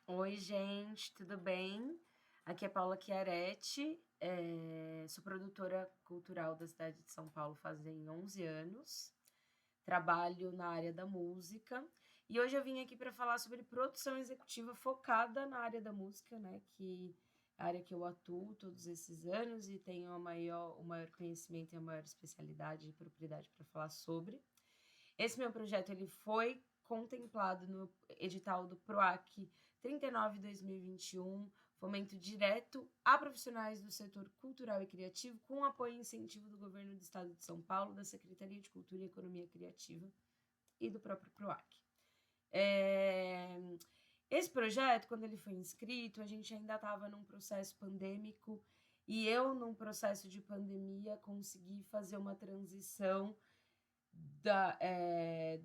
Oi, gente, tudo bem? Aqui é Paula Chiaretti, sou produtora cultural da cidade de São Paulo fazem 11 anos, trabalho na área da música e hoje eu vim aqui para falar sobre produção executiva focada na área da música, né? Que é a área que eu atuo todos esses anos e tenho o maior conhecimento e a maior especialidade e propriedade para falar sobre. Esse meu projeto ele foi contemplado no edital do PROAC 39/2021, fomento direto a profissionais do setor cultural e criativo, com apoio e incentivo do Governo do Estado de São Paulo, da Secretaria de Cultura e Economia Criativa e do próprio PROAC. Esse projeto, quando ele foi inscrito, a gente ainda estava num processo pandêmico e eu, num processo de pandemia, consegui fazer uma transição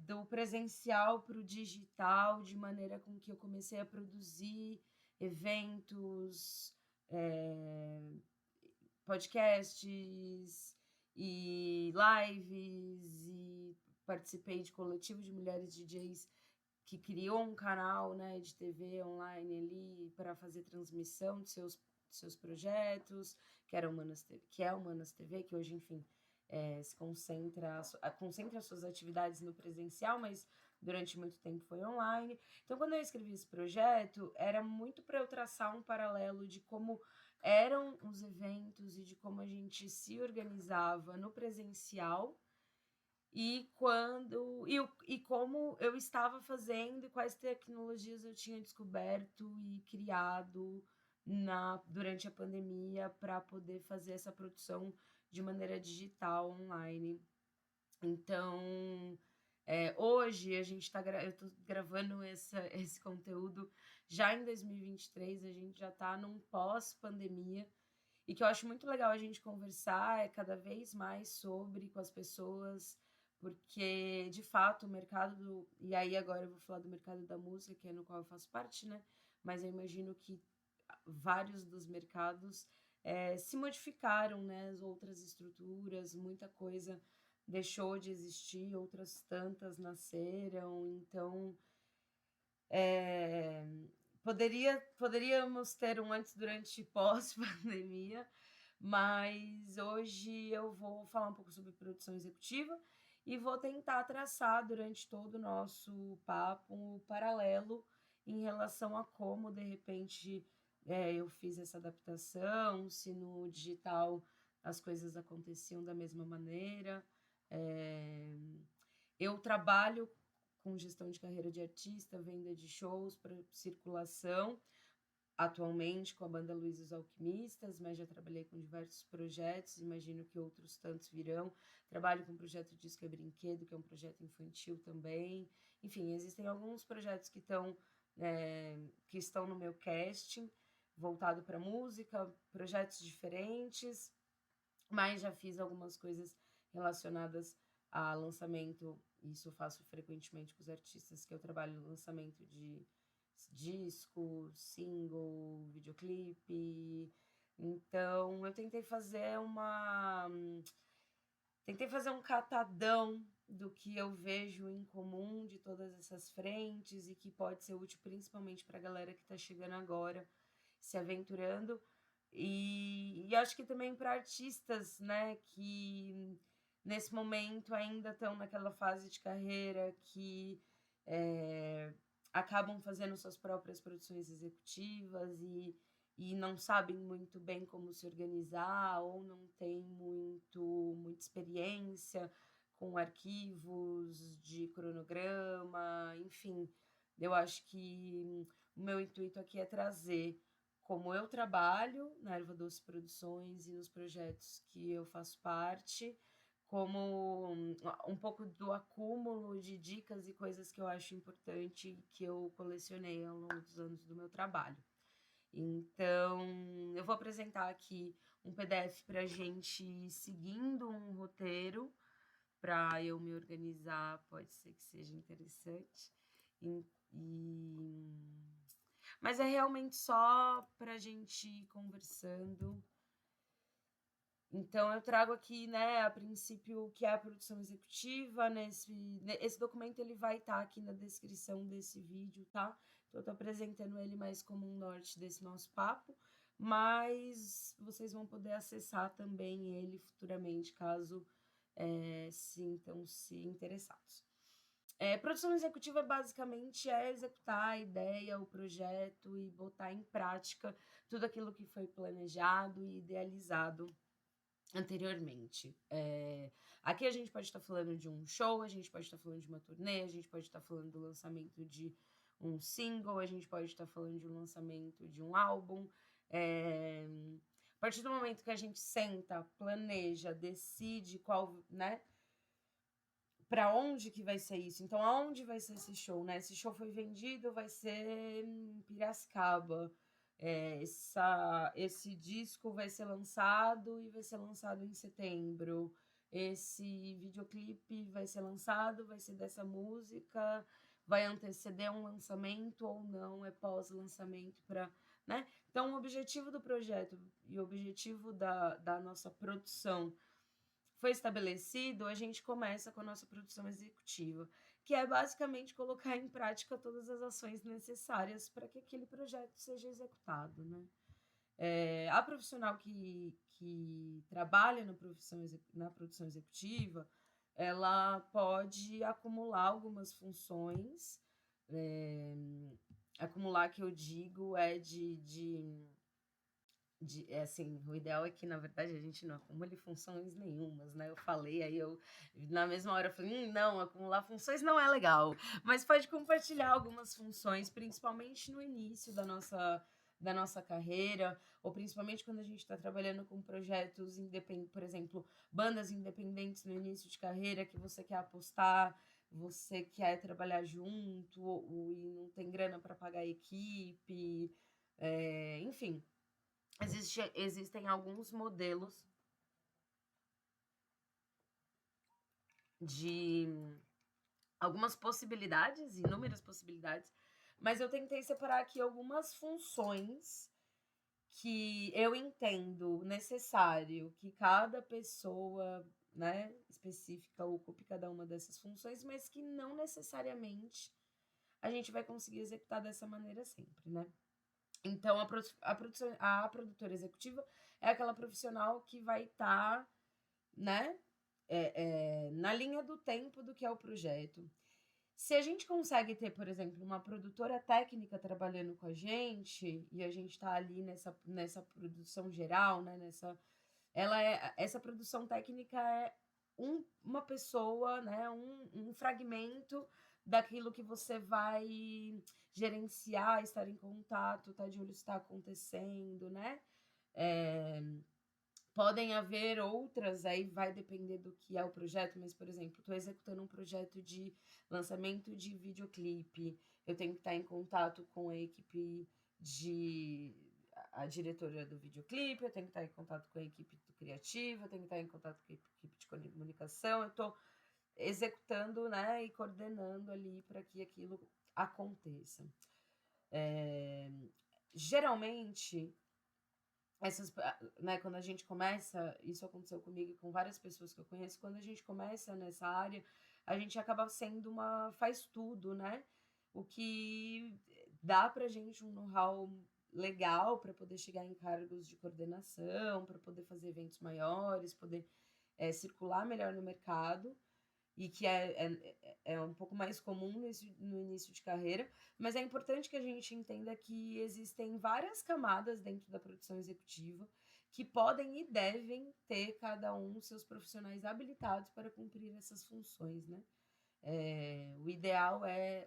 do presencial para o digital, de maneira com que eu comecei a produzir eventos, podcasts e lives, e participei de coletivo de mulheres DJs que criou um canal, né, de TV online ali para fazer transmissão de seus projetos, que era Humanas TV, que é Humanas TV, que hoje, enfim, se concentra suas atividades no presencial, mas durante muito tempo foi online. Então, quando eu escrevi esse projeto, era muito para eu traçar um paralelo de como eram os eventos e de como a gente se organizava no presencial e como eu estava fazendo e quais tecnologias eu tinha descoberto e criado durante a pandemia para poder fazer essa produção de maneira digital, online. Então, hoje a gente eu estou gravando esse conteúdo já em 2023, a gente já está num pós-pandemia, e que eu acho muito legal a gente conversar cada vez mais sobre com as pessoas, porque de fato o e aí agora eu vou falar do mercado da música, que é no qual eu faço parte, né? Mas eu imagino que vários dos mercados se modificaram, né? As outras estruturas, muita coisa deixou de existir, outras tantas nasceram, então é, poderíamos ter um antes, durante e pós-pandemia, mas hoje eu vou falar um pouco sobre produção executiva e vou tentar traçar durante todo o nosso papo um paralelo em relação a como, de repente, eu fiz essa adaptação, se no digital as coisas aconteciam da mesma maneira. É, eu trabalho com gestão de carreira de artista, venda de shows para circulação, atualmente com a banda Luiz e os Alquimistas, mas já trabalhei com diversos projetos, imagino que outros tantos virão. Trabalho com o projeto Disco é Brinquedo, que é um projeto infantil também. Enfim, existem alguns projetos que estão no meu casting, voltado para música, projetos diferentes, mas já fiz algumas coisas relacionadas a lançamento. Isso eu faço frequentemente com os artistas que eu trabalho, no lançamento de disco, single, videoclipe. Então eu tentei fazer um catadão do que eu vejo em comum de todas essas frentes e que pode ser útil principalmente para a galera que está chegando agora, se aventurando, e acho que também para artistas, né, que nesse momento ainda estão naquela fase de carreira que é, acabam fazendo suas próprias produções executivas e não sabem muito bem como se organizar ou não têm muita experiência com arquivos de cronograma, enfim. Eu acho que o meu intuito aqui é trazer como eu trabalho na Erva Doce Produções e nos projetos que eu faço parte, como um pouco do acúmulo de dicas e coisas que eu acho importante que eu colecionei ao longo dos anos do meu trabalho. Então, eu vou apresentar aqui um PDF para a gente ir seguindo um roteiro para eu me organizar, pode ser que seja interessante. E, e... Mas é realmente só para a gente ir conversando. Então, eu trago aqui, né, a princípio, o que é a produção executiva. Esse documento ele vai estar aqui na descrição desse vídeo, tá? Então, eu tô apresentando ele mais como um norte desse nosso papo, mas vocês vão poder acessar também ele futuramente, caso sintam-se interessados. Produção executiva basicamente é executar a ideia, o projeto e botar em prática tudo aquilo que foi planejado e idealizado anteriormente. Aqui a gente pode estar falando de um show, a gente pode estar falando de uma turnê, a gente pode estar falando do lançamento de um single, a gente pode estar falando de um lançamento de um álbum. A partir do momento que a gente senta, planeja, decide qual, né? Para onde que vai ser isso? Então, aonde vai ser esse show, né? Esse show foi vendido, vai ser em Piracicaba. Esse disco vai ser lançado e vai ser lançado em setembro. Esse videoclipe vai ser lançado, vai ser dessa música, vai anteceder um lançamento ou não, é pós-lançamento para, né? Então, o objetivo do projeto e o objetivo da nossa produção foi estabelecido, a gente começa com a nossa produção executiva, que é basicamente colocar em prática todas as ações necessárias para que aquele projeto seja executado, né? A profissional que trabalha na produção executiva, ela pode acumular algumas funções, acumular, que eu digo, assim, o ideal é que, na verdade, a gente não acumule funções nenhumas, né? Eu falei, aí eu, na mesma hora, eu falei, não, acumular funções não é legal. Mas pode compartilhar algumas funções, principalmente no início da nossa carreira, ou principalmente quando a gente está trabalhando com projetos independentes, por exemplo, bandas independentes no início de carreira, que você quer apostar, você quer trabalhar junto, e não tem grana para pagar a equipe, enfim. Existem alguns modelos de algumas possibilidades, inúmeras possibilidades, mas eu tentei separar aqui algumas funções que eu entendo necessário que cada pessoa, né, específica ocupe cada uma dessas funções, mas que não necessariamente a gente vai conseguir executar dessa maneira sempre, né? Então, a produtora executiva é aquela profissional que vai estar, né, na linha do tempo do que é o projeto. Se a gente consegue ter, por exemplo, uma produtora técnica trabalhando com a gente, e a gente está ali nessa produção geral, né, essa produção técnica é uma pessoa, né, um fragmento daquilo que você vai gerenciar, estar em contato, estar de olho se está acontecendo, né? Podem haver outras, aí vai depender do que é o projeto, mas, por exemplo, estou executando um projeto de lançamento de videoclipe, eu tenho que estar em contato com a equipe a diretora do videoclipe, eu tenho que estar em contato com a equipe do criativo, eu tenho que estar em contato com a equipe de comunicação, eu estou executando, né, e coordenando ali para que aquilo aconteça. Geralmente, né, quando a gente começa, isso aconteceu comigo e com várias pessoas que eu conheço, quando a gente começa nessa área, a gente acaba sendo uma faz tudo, né? O que dá pra gente um know-how legal para poder chegar em cargos de coordenação, para poder fazer eventos maiores, poder circular melhor no mercado, e que é um pouco mais comum no início de carreira, mas é importante que a gente entenda que existem várias camadas dentro da produção executiva que podem e devem ter cada um seus profissionais habilitados para cumprir essas funções, né? O ideal é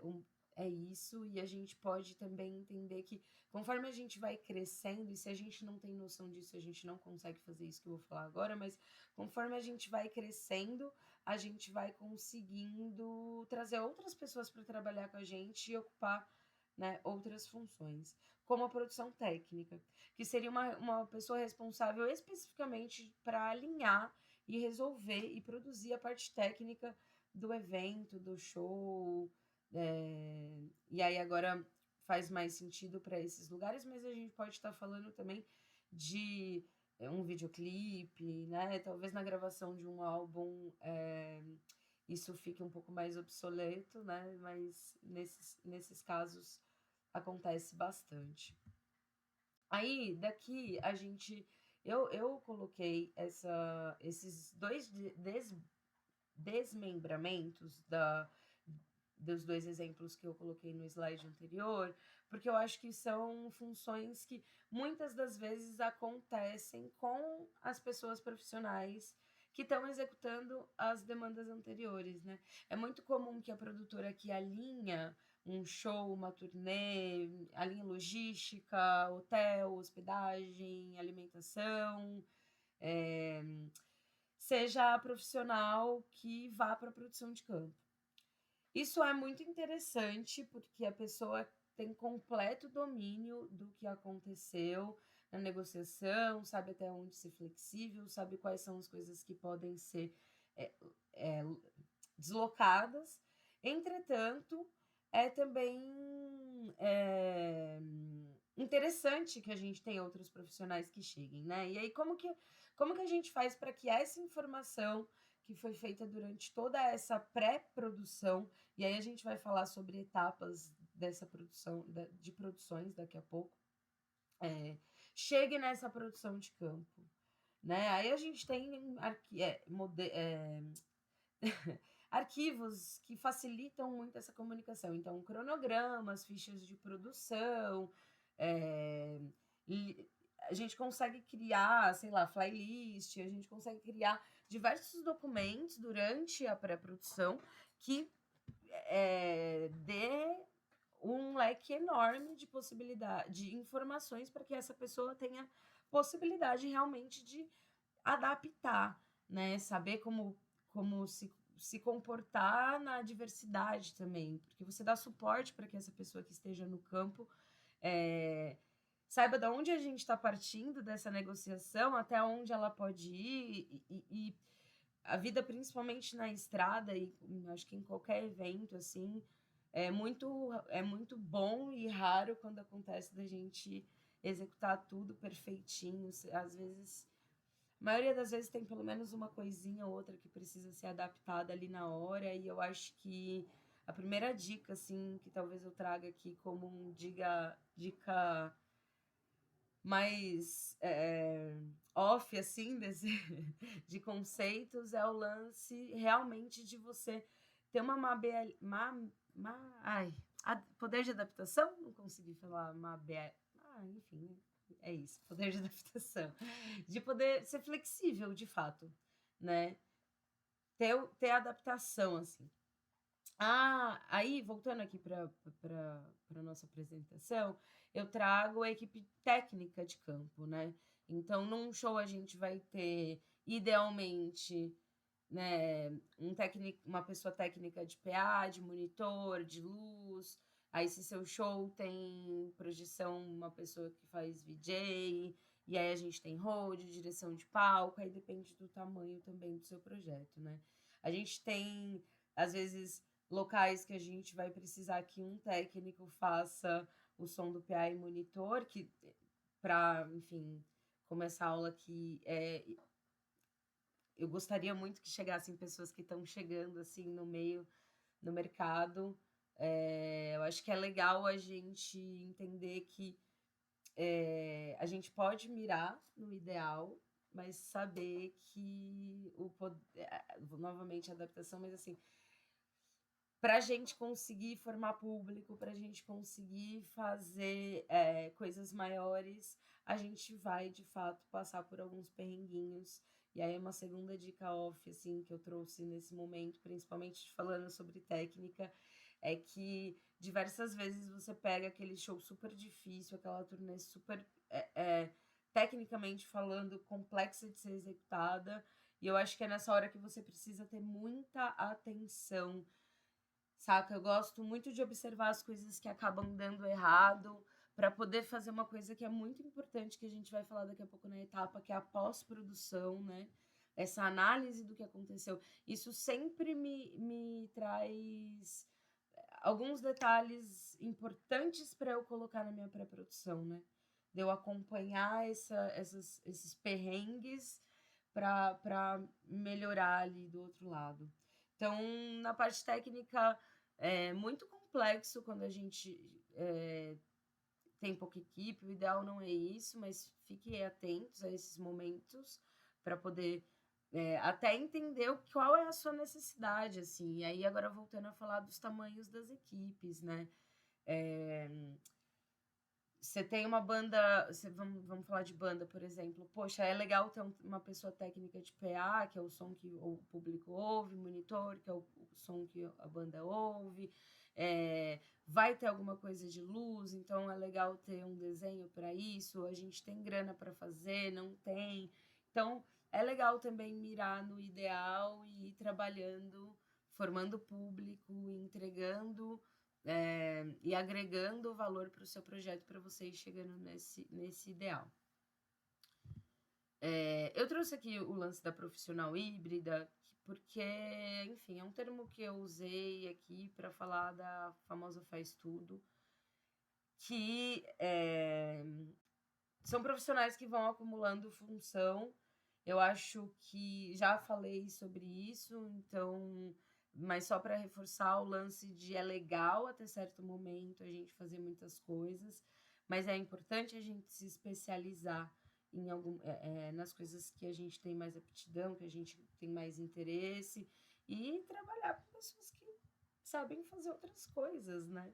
isso, e a gente pode também entender que conforme a gente vai crescendo, e se a gente não tem noção disso, a gente não consegue fazer isso que eu vou falar agora, mas conforme a gente vai crescendo, a gente vai conseguindo trazer outras pessoas para trabalhar com a gente e ocupar, né, outras funções, como a produção técnica, que seria uma pessoa responsável especificamente para alinhar e resolver e produzir a parte técnica do evento, do show, e aí agora faz mais sentido para esses lugares, mas a gente pode estar falando também de um videoclipe, né? Talvez na gravação de um álbum isso fique um pouco mais obsoleto, né? Mas nesses casos acontece bastante. Aí, daqui, eu coloquei esses dois desmembramentos dos dois exemplos que eu coloquei no slide anterior, porque eu acho que são funções que muitas das vezes acontecem com as pessoas profissionais que estão executando as demandas anteriores, né? É muito comum que a produtora que alinha um show, uma turnê, alinha logística, hotel, hospedagem, alimentação, seja a profissional que vá para a produção de campo. Isso é muito interessante porque a pessoa tem completo domínio do que aconteceu na negociação, sabe até onde ser flexível, sabe quais são as coisas que podem ser deslocadas. Entretanto, é também interessante que a gente tenha outros profissionais que cheguem, né? E aí, como que a gente faz para que essa informação que foi feita durante toda essa pré-produção, e aí a gente vai falar sobre etapas dessa produção, de produções daqui a pouco, chegue nessa produção de campo, né? Aí a gente tem arquivos que facilitam muito essa comunicação. Então, cronogramas, fichas de produção, a gente consegue criar, sei lá, flylist, a gente consegue criar diversos documentos durante a pré-produção que dê um leque enorme de possibilidade, de informações para que essa pessoa tenha possibilidade realmente de adaptar, né? Saber como se comportar na diversidade também, porque você dá suporte para que essa pessoa que esteja no campo saiba de onde a gente está partindo dessa negociação, até onde ela pode ir, e a vida, principalmente na estrada, e acho que em qualquer evento, assim, é muito bom e raro quando acontece da gente executar tudo perfeitinho. Às vezes, a maioria das vezes tem pelo menos uma coisinha ou outra que precisa ser adaptada ali na hora, e eu acho que a primeira dica, assim, que talvez eu traga aqui como dica mais off, assim, de conceitos, é o lance realmente de você ter poder de adaptação? Não consegui falar enfim, é isso, poder de adaptação. De poder ser flexível, de fato, né? Ter adaptação, assim. Aí, voltando aqui para a nossa apresentação, eu trago a equipe técnica de campo, né? Então, num show a gente vai ter, idealmente, né, uma pessoa técnica de PA, de monitor, de luz. Aí, se seu show tem projeção, uma pessoa que faz VJ, e aí a gente tem hold, direção de palco, aí depende do tamanho também do seu projeto, né? A gente tem, às vezes, locais que a gente vai precisar que um técnico faça o som do PA e monitor, que para, enfim, começar a aula aqui, eu gostaria muito que chegassem pessoas que estão chegando assim no mercado. Eu acho que é legal a gente entender que a gente pode mirar no ideal, mas saber que novamente adaptação, mas assim, para a gente conseguir formar público, para a gente conseguir fazer coisas maiores, a gente vai, de fato, passar por alguns perrenguinhos. E aí, uma segunda dica off, assim, que eu trouxe nesse momento, principalmente falando sobre técnica, é que diversas vezes você pega aquele show super difícil, aquela turnê super, tecnicamente falando, complexa de ser executada, e eu acho que é nessa hora que você precisa ter muita atenção, saca? Eu gosto muito de observar as coisas que acabam dando errado para poder fazer uma coisa que é muito importante, que a gente vai falar daqui a pouco na etapa, que é a pós-produção, né? Essa análise do que aconteceu. Isso sempre me traz alguns detalhes importantes para eu colocar na minha pré-produção, né? De eu acompanhar esses perrengues para melhorar ali do outro lado. Então, na parte técnica, é muito complexo quando a gente tem pouca equipe, o ideal não é isso, mas fiquem atentos a esses momentos para poder até entender qual é a sua necessidade, assim. E aí, agora voltando a falar dos tamanhos das equipes, né? Você tem uma banda, vamos falar de banda, por exemplo. Poxa, é legal ter uma pessoa técnica de PA, que é o som que o público ouve, monitor, que é o som que a banda ouve. Vai ter alguma coisa de luz, então é legal ter um desenho para isso. A gente tem grana para fazer, não tem. Então, é legal também mirar no ideal e ir trabalhando, formando público, entregando e agregando valor para o seu projeto para você ir chegando nesse ideal. Eu trouxe aqui o lance da profissional híbrida, porque, enfim, é um termo que eu usei aqui para falar da famosa faz tudo, que são profissionais que vão acumulando função. Eu acho que já falei sobre isso, então, mas só para reforçar o lance de é legal até certo momento a gente fazer muitas coisas, mas é importante a gente se especializar em nas coisas que a gente tem mais aptidão, que a gente tem mais interesse, e trabalhar com pessoas que sabem fazer outras coisas, né?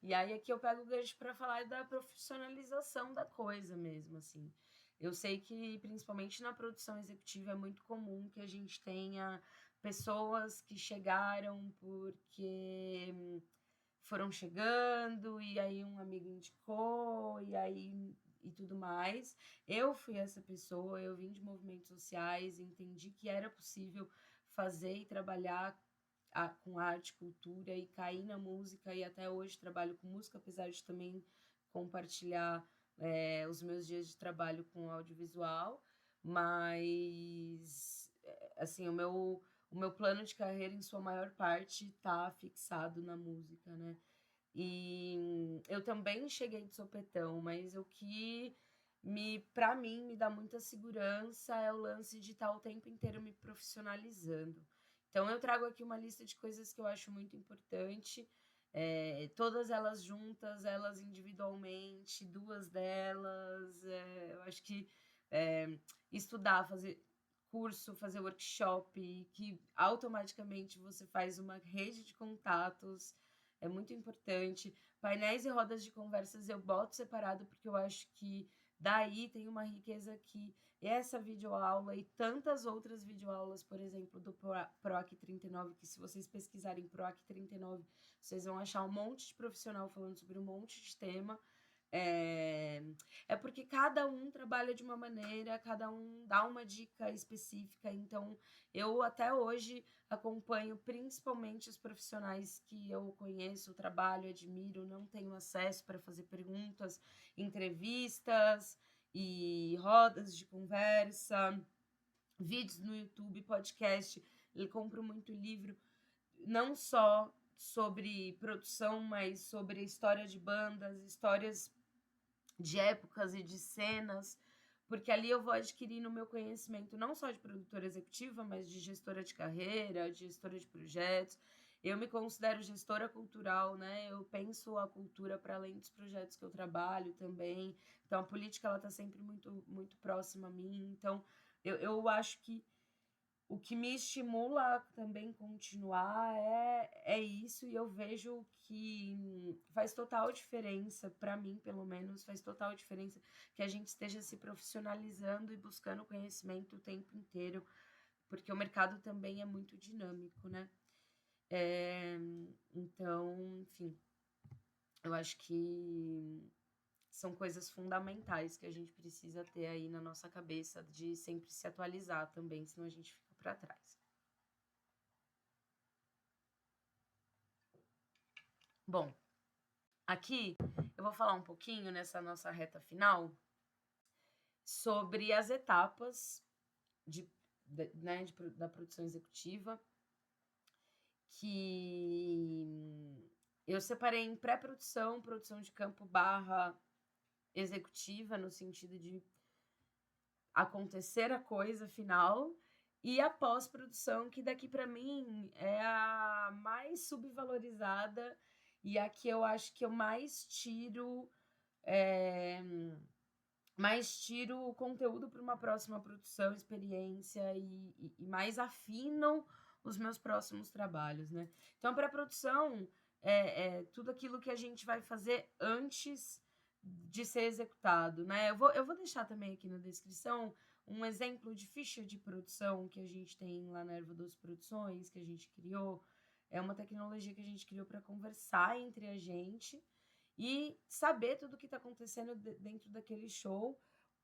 E aí aqui eu pego o gancho para falar da profissionalização da coisa mesmo, assim. Eu sei que, principalmente na produção executiva, é muito comum que a gente tenha pessoas que chegaram porque foram chegando, e aí um amigo indicou, e tudo mais. Eu fui essa pessoa, eu vim de movimentos sociais, entendi que era possível fazer e trabalhar com arte, cultura, e cair na música, e até hoje trabalho com música, apesar de também compartilhar os meus dias de trabalho com audiovisual, mas assim, o meu plano de carreira, em sua maior parte, está fixado na música, né? E eu também cheguei de sopetão, mas o que para mim me dá muita segurança é o lance de estar o tempo inteiro me profissionalizando. Então eu trago aqui uma lista de coisas que eu acho muito importante, todas elas juntas, elas individualmente, duas delas. Eu acho que estudar, fazer curso, fazer workshop, que automaticamente você faz uma rede de contatos, é muito importante. Painéis e rodas de conversas eu boto separado, porque eu acho que daí tem uma riqueza que essa videoaula e tantas outras videoaulas, por exemplo, do PROAC 39, que se vocês pesquisarem PROAC 39, vocês vão achar um monte de profissional falando sobre um monte de tema. É porque cada um trabalha de uma maneira, cada um dá uma dica específica. Então, eu até hoje acompanho principalmente os profissionais que eu conheço, trabalho, admiro, não tenho acesso para fazer perguntas, entrevistas e rodas de conversa, vídeos no YouTube, podcast. Eu compro muito livro, não só sobre produção, mas sobre a história de bandas, histórias de épocas e de cenas, porque ali eu vou adquirindo o meu conhecimento não só de produtora executiva, mas de gestora de carreira, de gestora de projetos. Eu me considero gestora cultural, né? Eu penso a cultura para além dos projetos que eu trabalho também. Então, a política ela está sempre muito, muito próxima a mim. Então, eu acho que o que me estimula a também continuar é isso, e eu vejo que faz total diferença, para mim, pelo menos, faz total diferença que a gente esteja se profissionalizando e buscando conhecimento o tempo inteiro, porque o mercado também é muito dinâmico, né? Então, enfim, eu acho que são coisas fundamentais que a gente precisa ter aí na nossa cabeça, de sempre se atualizar também, senão a gente fica para trás. Bom, aqui eu vou falar um pouquinho nessa nossa reta final sobre as etapas da produção executiva, que eu separei em pré-produção, produção de campo barra executiva, no sentido de acontecer a coisa final, e a pós-produção, que daqui para mim é a mais subvalorizada e aqui eu acho que eu é, mais tiro o conteúdo para uma próxima produção, experiência e mais afinam os meus próximos trabalhos, né? Então, para a produção, tudo aquilo que a gente vai fazer antes de ser executado, né? Eu vou deixar também aqui na descrição um exemplo de ficha de produção que a gente tem lá na Erva Doce Produções, que a gente criou. É uma tecnologia que a gente criou para conversar entre a gente e saber tudo o que está acontecendo dentro daquele show,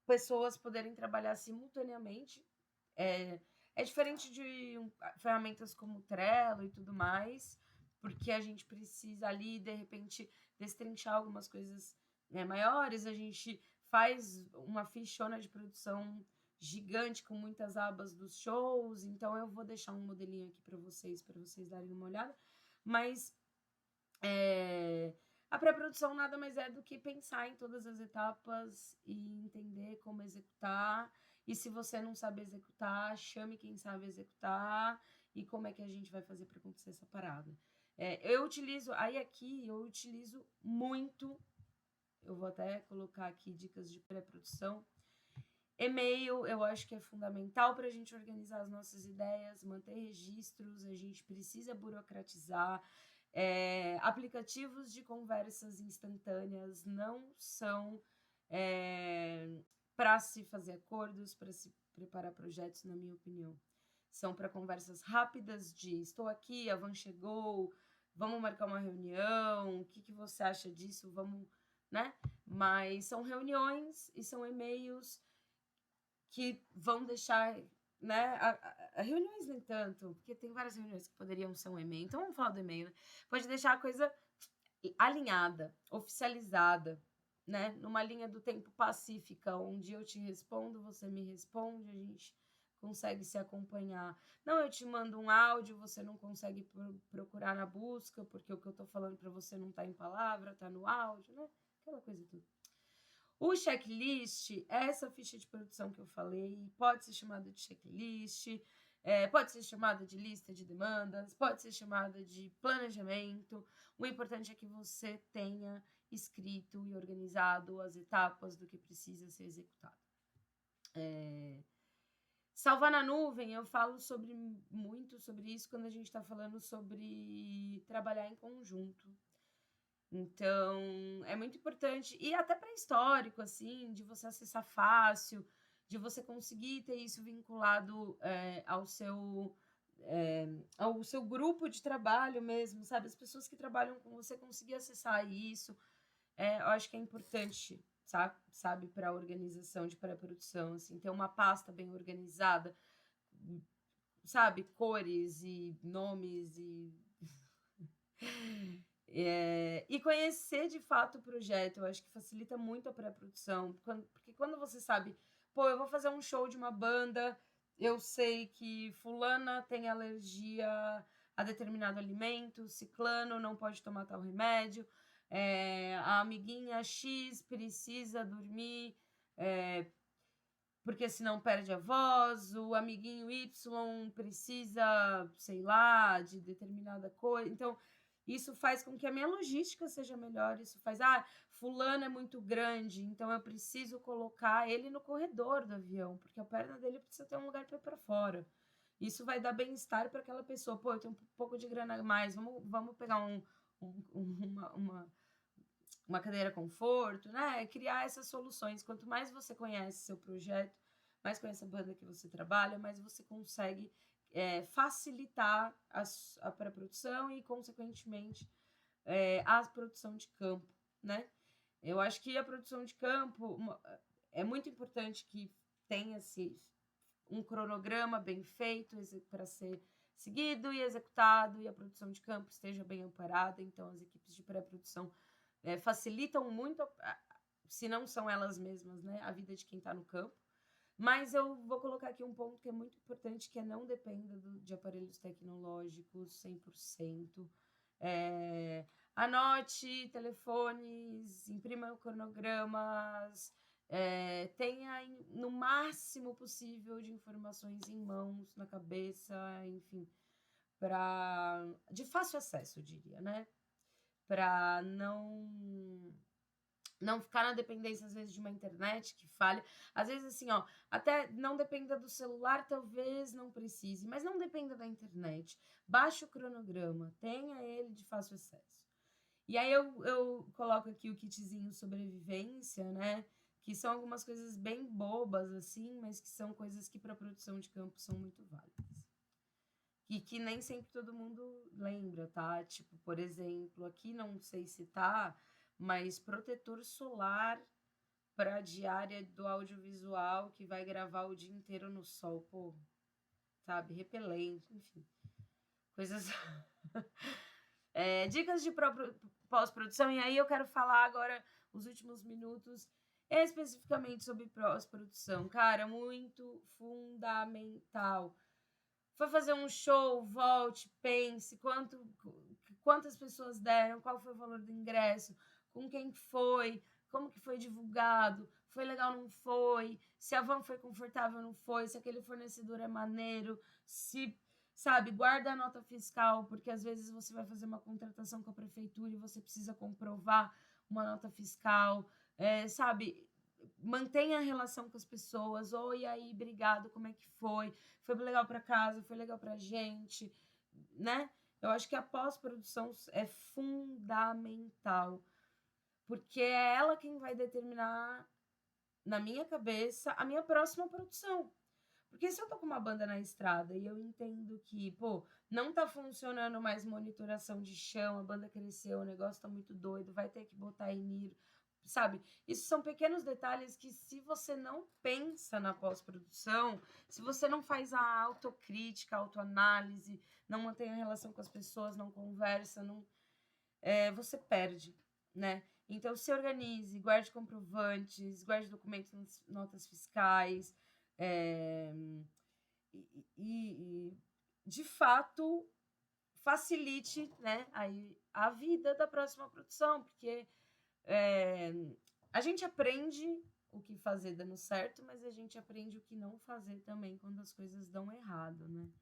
pessoas poderem trabalhar simultaneamente. É diferente de ferramentas como Trello e tudo mais, porque a gente precisa ali, de repente, destrinchar algumas coisas maiores, a gente faz uma fichona de produção gigante com muitas abas dos shows, então eu vou deixar um modelinho aqui para vocês darem uma olhada, mas a pré-produção nada mais é do que pensar em todas as etapas e entender como executar. E se você não sabe executar, chame quem sabe executar e como é que a gente vai fazer para acontecer essa parada. Eu utilizo muito, eu vou até colocar aqui dicas de pré-produção. E-mail, eu acho que é fundamental para a gente organizar as nossas ideias, manter registros, a gente precisa burocratizar. Aplicativos de conversas instantâneas não são para se fazer acordos, para se preparar projetos, na minha opinião. São para conversas rápidas de estou aqui, a van chegou, vamos marcar uma reunião, o que você acha disso? Vamos, né? Mas são reuniões e são e-mails que vão deixar, né? Reuniões nem tanto, porque tem várias reuniões que poderiam ser um e-mail. Então vamos falar do e-mail, né? Pode deixar a coisa alinhada, oficializada, né? Numa linha do tempo pacífica, onde eu te respondo, você me responde, a gente consegue se acompanhar. Não, eu te mando um áudio, você não consegue procurar na busca, porque o que eu tô falando para você não tá em palavra, tá no áudio, né? Aquela coisa tudo. O checklist é essa ficha de produção que eu falei, pode ser chamada de checklist, pode ser chamada de lista de demandas, pode ser chamada de planejamento. O importante é que você tenha escrito e organizado as etapas do que precisa ser executado. Salvar na nuvem, eu falo muito sobre isso quando a gente está falando sobre trabalhar em conjunto. Então, é muito importante, e até para histórico, assim, de você acessar fácil, de você conseguir ter isso vinculado ao seu grupo de trabalho mesmo, sabe? As pessoas que trabalham com você conseguir acessar isso, eu acho que é importante, sabe, para a organização de pré-produção, assim, ter uma pasta bem organizada, sabe, cores e nomes e e conhecer de fato o projeto, eu acho que facilita muito a pré-produção, porque quando você sabe, pô, eu vou fazer um show de uma banda, eu sei que fulana tem alergia a determinado alimento, ciclano não pode tomar tal remédio, a amiguinha X precisa dormir, porque senão perde a voz, o amiguinho Y precisa, sei lá, de determinada coisa, então isso faz com que a minha logística seja melhor, isso faz, fulano é muito grande, então eu preciso colocar ele no corredor do avião, porque a perna dele precisa ter um lugar para ir para fora. Isso vai dar bem-estar para aquela pessoa. Pô, eu tenho um pouco de grana a mais, vamos pegar uma cadeira conforto, né? Criar essas soluções. Quanto mais você conhece seu projeto, mais conhece a banda que você trabalha, mais você consegue facilitar a pré-produção e, consequentemente, a produção de campo, né? Eu acho que a produção de campo é muito importante que tenha um cronograma bem feito para ser seguido e executado e a produção de campo esteja bem amparada. Então, as equipes de pré-produção facilitam muito, se não são elas mesmas, né, a vida de quem está no campo. Mas eu vou colocar aqui um ponto que é muito importante, que é não dependa de aparelhos tecnológicos 100%. Anote telefones, imprima cronogramas, tenha no máximo possível de informações em mãos, na cabeça, enfim, de fácil acesso, eu diria, né? para não ficar na dependência, às vezes, de uma internet que falha. Às vezes, assim, ó, até não dependa do celular, talvez não precise, mas não dependa da internet. Baixe o cronograma, tenha ele de fácil acesso. E aí eu coloco aqui o kitzinho sobrevivência, né? Que são algumas coisas bem bobas, assim, mas que são coisas que para produção de campo são muito válidas. E que nem sempre todo mundo lembra, tá? Tipo, por exemplo, aqui não sei se tá, mas protetor solar para diária do audiovisual que vai gravar o dia inteiro no sol, pô, sabe? Repelente, enfim. Coisas. Dicas de pós-produção, e aí eu quero falar agora os últimos minutos especificamente sobre pós-produção. Cara, muito fundamental. Foi fazer um show, volte, pense quantas pessoas deram, qual foi o valor do ingresso, com quem foi, como que foi divulgado, foi legal, não foi, se a van foi confortável, não foi, se aquele fornecedor é maneiro, se, sabe, guarda a nota fiscal, porque às vezes você vai fazer uma contratação com a prefeitura e você precisa comprovar uma nota fiscal, sabe, mantenha a relação com as pessoas, oi, aí, obrigado, como é que foi legal para casa, foi legal pra gente, né? Eu acho que a pós-produção é fundamental, porque é ela quem vai determinar, na minha cabeça, a minha próxima produção. Porque se eu tô com uma banda na estrada e eu entendo que, pô, não tá funcionando mais monitoração de chão, a banda cresceu, o negócio tá muito doido, vai ter que botar Eniro, sabe? Isso são pequenos detalhes que, se você não pensa na pós-produção, se você não faz a autocrítica, a autoanálise, não mantém a relação com as pessoas, não conversa, você perde, né? Então, se organize, guarde comprovantes, guarde documentos, notas fiscais, e de fato, facilite, né, aí a vida da próxima produção, porque a gente aprende o que fazer dando certo, mas a gente aprende o que não fazer também quando as coisas dão errado, né?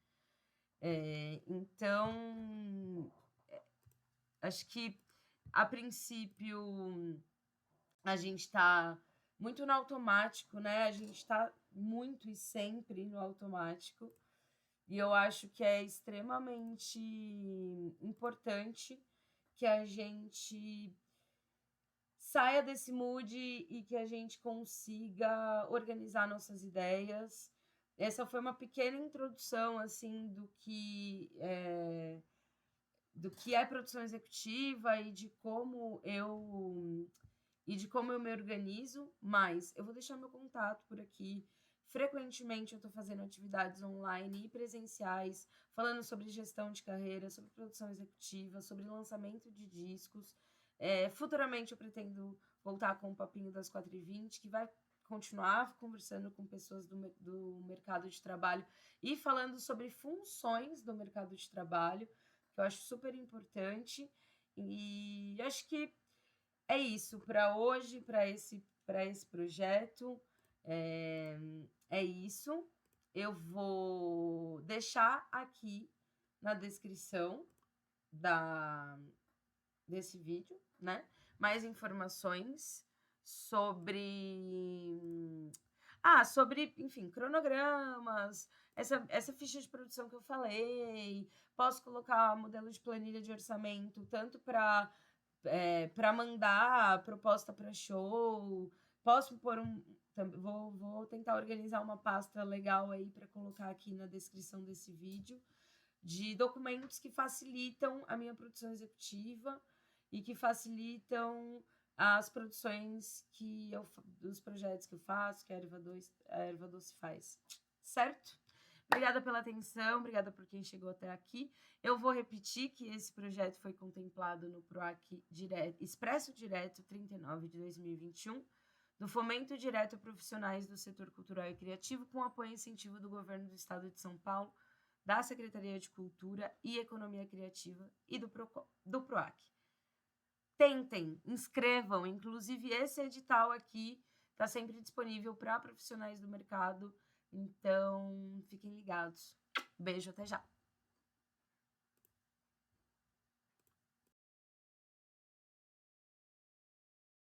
Então, acho que, a princípio, a gente está muito no automático, né? A gente está muito e sempre no automático. E eu acho que é extremamente importante que a gente saia desse mood e que a gente consiga organizar nossas ideias. Essa foi uma pequena introdução, assim, do que é produção executiva e de como eu me organizo, mas eu vou deixar meu contato por aqui. Frequentemente eu estou fazendo atividades online e presenciais, falando sobre gestão de carreira, sobre produção executiva, sobre lançamento de discos. Futuramente eu pretendo voltar com o Papinho das 4h20, que vai continuar conversando com pessoas do mercado de trabalho e falando sobre funções do mercado de trabalho, que eu acho super importante. E acho que é isso para hoje, para esse projeto. É isso. Eu vou deixar aqui na descrição desse vídeo, né? Mais informações sobre enfim, cronogramas, essa ficha de produção que eu falei. Posso colocar modelo de planilha de orçamento, tanto para mandar proposta para show. Posso pôr vou tentar organizar uma pasta legal aí para colocar aqui na descrição desse vídeo, de documentos que facilitam a minha produção executiva e que facilitam as produções dos projetos que eu faço, que a Erva Doce faz. Certo? Obrigada pela atenção, obrigada por quem chegou até aqui. Eu vou repetir que esse projeto foi contemplado no PROAC Expresso Direto 39 de 2021, do Fomento Direto a Profissionais do Setor Cultural e Criativo, com apoio e incentivo do Governo do Estado de São Paulo, da Secretaria de Cultura e Economia Criativa e do PROAC. Tentem, inscrevam, inclusive esse edital aqui está sempre disponível para profissionais do mercado, então fiquem ligados. Beijo, até já!